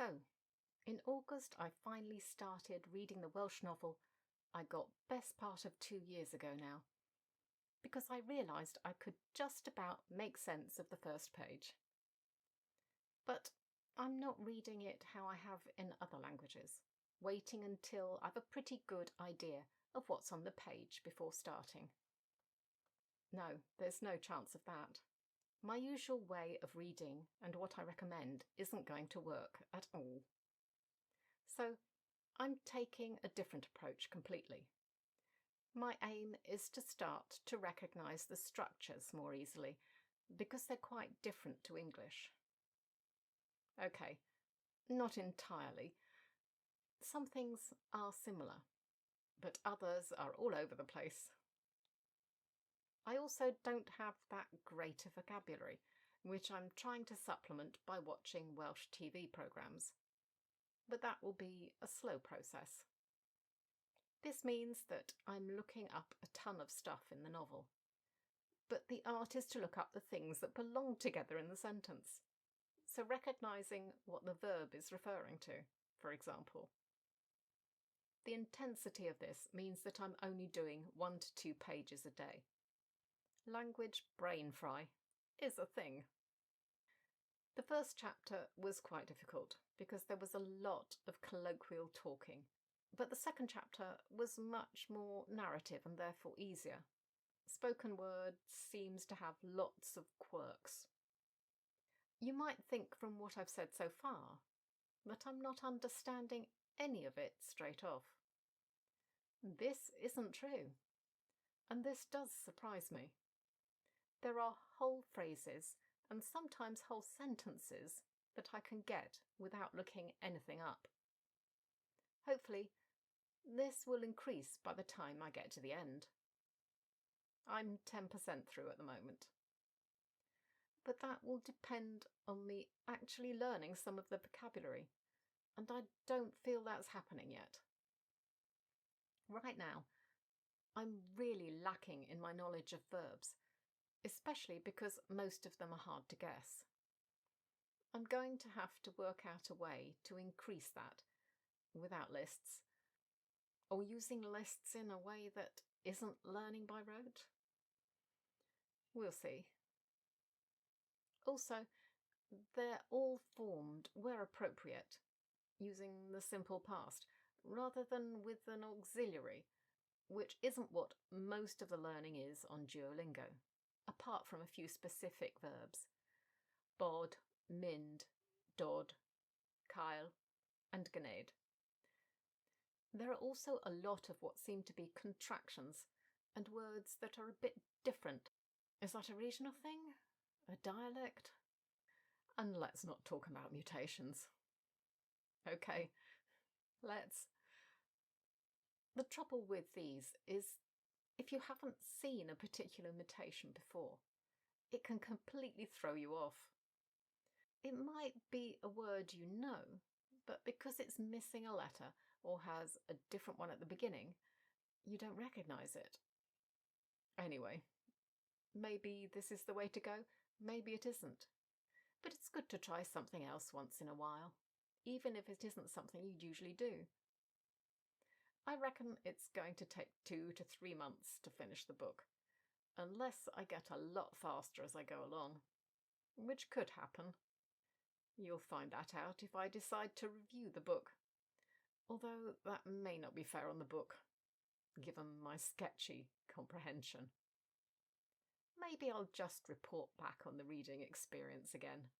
So, in August, I finally started reading the Welsh novel I got best part of 2 years ago now, because I realised I could just about make sense of the first page. But I'm not reading it how I have in other languages, waiting until I've a pretty good idea of what's on the page before starting. No, there's no chance of that. My usual way of reading and what I recommend isn't going to work at all. So I'm taking a different approach completely. My aim is to start to recognise the structures more easily, because they're quite different to English. Okay, not entirely. Some things are similar, but others are all over the place. I also don't have that great a vocabulary, which I'm trying to supplement by watching Welsh TV programmes. But that will be a slow process. This means that I'm looking up a ton of stuff in the novel. But the art is to look up the things that belong together in the sentence. So recognising what the verb is referring to, for example. The intensity of this means that I'm only doing 1 to 2 pages a day. Language brain fry is a thing. The first chapter was quite difficult because there was a lot of colloquial talking, but the second chapter was much more narrative and therefore easier. Spoken word seems to have lots of quirks. You might think from what I've said so far that I'm not understanding any of it straight off. This isn't true, and this does surprise me. There are whole phrases and sometimes whole sentences that I can get without looking anything up. Hopefully, this will increase by the time I get to the end. I'm 10% through at the moment. But that will depend on me actually learning some of the vocabulary, and I don't feel that's happening yet. Right now, I'm really lacking in my knowledge of verbs, especially because most of them are hard to guess. I'm going to have to work out a way to increase that without lists, or using lists in a way that isn't learning by rote. We'll see. Also, they're all formed where appropriate, using the simple past, rather than with an auxiliary, which isn't what most of the learning is on Duolingo, apart from a few specific verbs. Bod, mynd, dod, cael, and gwneud. There are also a lot of what seem to be contractions and words that are a bit different. Is that a regional thing? A dialect? And let's not talk about mutations. Okay, let's. The trouble with these is if you haven't seen a particular mutation before, it can completely throw you off. It might be a word you know, but because it's missing a letter or has a different one at the beginning, you don't recognise it. Anyway, maybe this is the way to go, maybe it isn't. But it's good to try something else once in a while, even if it isn't something you'd usually do. I reckon it's going to take 2 to 3 months to finish the book, unless I get a lot faster as I go along, which could happen. You'll find that out if I decide to review the book, although that may not be fair on the book, given my sketchy comprehension. Maybe I'll just report back on the reading experience again.